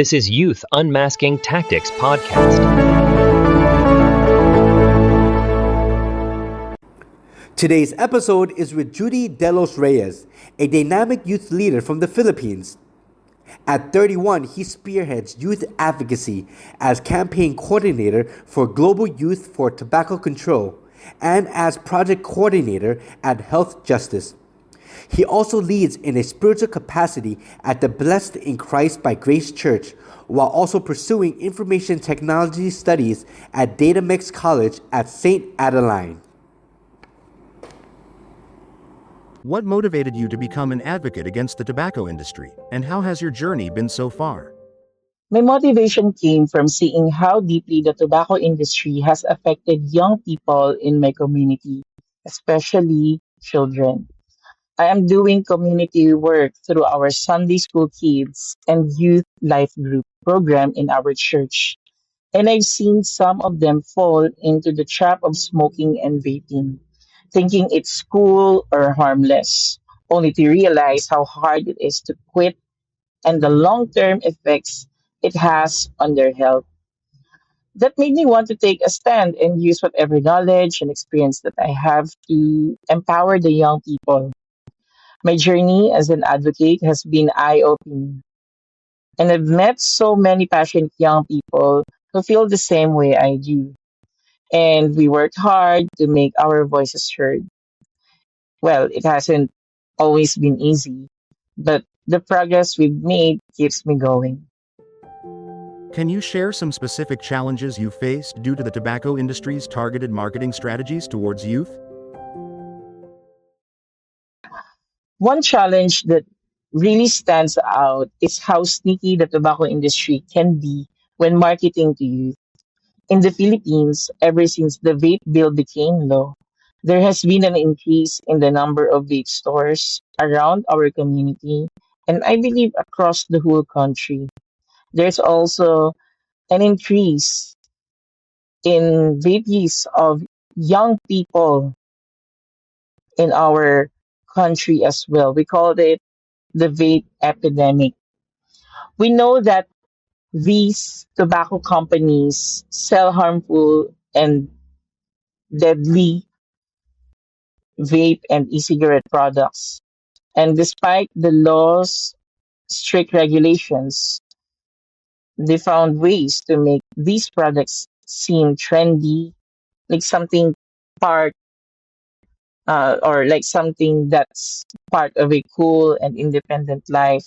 This is Youth Unmasking Tactics Podcast. Today's episode is with Judy Delos Reyes, a dynamic youth leader from the Philippines. At 31, he spearheads youth advocacy as campaign coordinator for Global Youth for Tobacco Control and as project coordinator at Health Justice. He also leads in a spiritual capacity at the Blessed in Christ by Grace Church, while also pursuing information technology studies at Data Mix College at St. Adeline. What motivated you to become an advocate against the tobacco industry, and how has your journey been so far? My motivation came from seeing how deeply the tobacco industry has affected young people in my community, especially children. I am doing community work through our Sunday School Kids and Youth Life Group program in our church, and I've seen some of them fall into the trap of smoking and vaping, thinking it's cool or harmless, only to realize how hard it is to quit and the long term effects it has on their health. That made me want to take a stand and use whatever knowledge and experience that I have to empower the young people. My journey as an advocate has been eye opening, and I've met so many passionate young people who feel the same way I do. And we worked hard to make our voices heard. Well, it hasn't always been easy, but the progress we've made keeps me going. Can you share some specific challenges you faced due to the tobacco industry's targeted marketing strategies towards youth? One challenge that really stands out is how sneaky the tobacco industry can be when marketing to youth. In the Philippines, ever since the vape bill became law, there has been an increase in the number of vape stores around our community, and I believe across the whole country. There's also an increase in vape use of young people in our country as well. We call it the vape epidemic. We know that these tobacco companies sell harmful and deadly vape and e-cigarette products. And despite the law's strict regulations, they found ways to make these products seem trendy, like something part or like something that's part of a cool and independent life.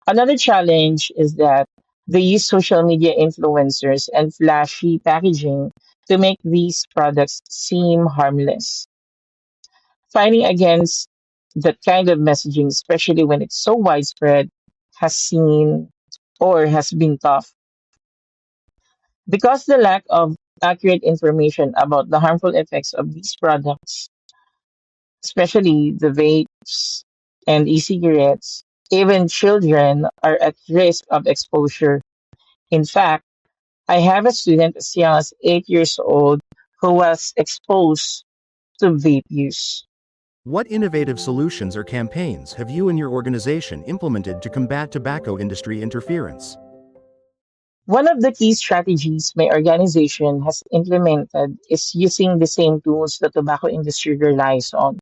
Another challenge is that they use social media influencers and flashy packaging to make these products seem harmless. Fighting against that kind of messaging, especially when it's so widespread, has seen or has been tough because the lack of accurate information about the harmful effects of these products, especially the vapes and e-cigarettes, even children are at risk of exposure. In fact, I have a student as young as 8 years old who was exposed to vape use. What innovative solutions or campaigns have you and your organization implemented to combat tobacco industry interference? One of the key strategies my organization has implemented is using the same tools the tobacco industry relies on,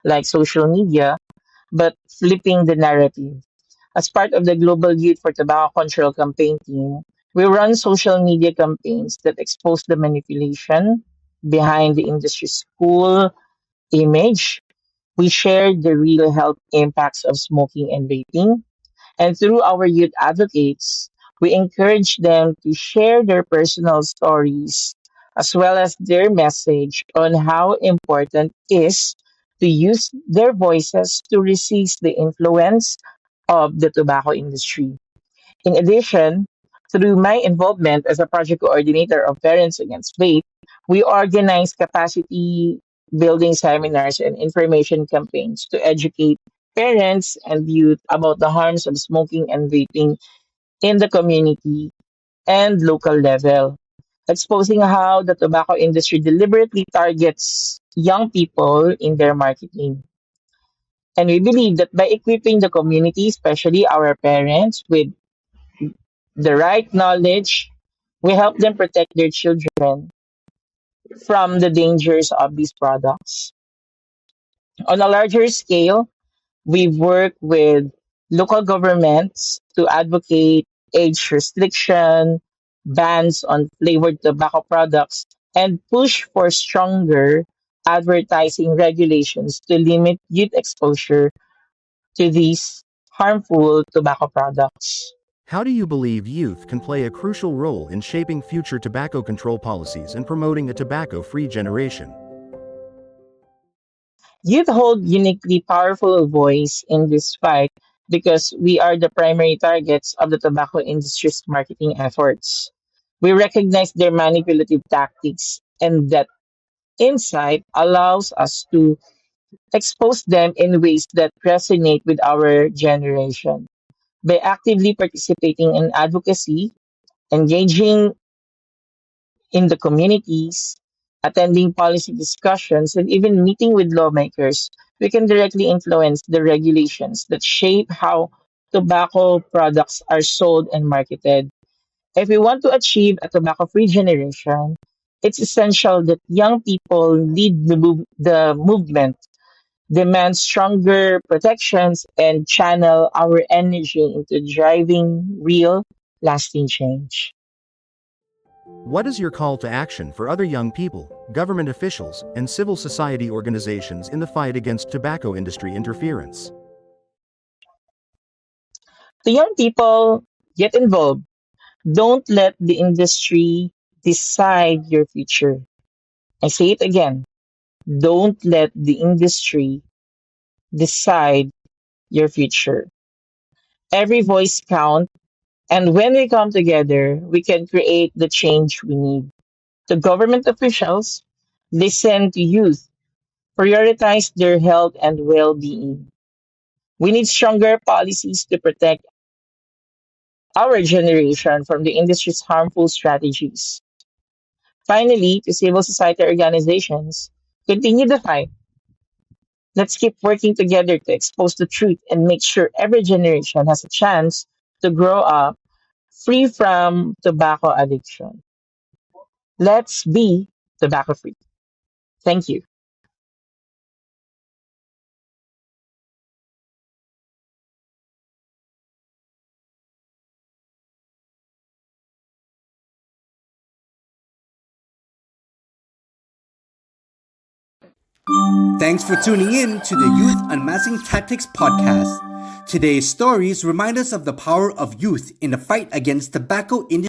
like social media, but flipping the narrative. As part of the Global Youth for Tobacco Control campaign team, we run social media campaigns that expose the manipulation behind the industry's cool image. We share the real health impacts of smoking and vaping. And through our youth advocates, we encourage them to share their personal stories as well as their message on how important it is to use their voices to resist the influence of the tobacco industry. In addition, through my involvement as a project coordinator of Parents Against Vape, we organize capacity building seminars and information campaigns to educate parents and youth about the harms of smoking and vaping in the community and local level, exposing how the tobacco industry deliberately targets young people in their marketing. And we believe that by equipping the community, especially our parents, with the right knowledge, we help them protect their children from the dangers of these products. On a larger scale, we work with local governments to advocate age restriction, bans on flavored tobacco products, and push for stronger advertising regulations to limit youth exposure to these harmful tobacco products. How do you believe youth can play a crucial role in shaping future tobacco control policies and promoting a tobacco-free generation? Youth hold uniquely powerful voice in this fight because we are the primary targets of the tobacco industry's marketing efforts. We recognize their manipulative tactics, and that insight allows us to expose them in ways that resonate with our generation. By actively participating in advocacy, engaging in the communities, attending policy discussions, and even meeting with lawmakers, we can directly influence the regulations that shape how tobacco products are sold and marketed. If we want to achieve a tobacco free generation, it's essential that young people lead the movement, demand stronger protections, and channel our energy into driving real, lasting change. What is your call to action for other young people, government officials, and civil society organizations in the fight against tobacco industry interference? To young people, get involved. Don't let the industry decide your future. I say it again. Don't let the industry decide your future. Every voice counts, and when we come together, we can create the change we need. The government officials, listen to youth, prioritize their health and well being. We need stronger policies to protect our generation from the industry's harmful strategies. Finally, to civil society organizations, continue the fight. Let's keep working together to expose the truth and make sure every generation has a chance to grow up free from tobacco addiction. Let's be tobacco free. Thank you. Thanks for tuning in to the Youth Unmasking Tactics podcast. Today's stories remind us of the power of youth in the fight against tobacco industry.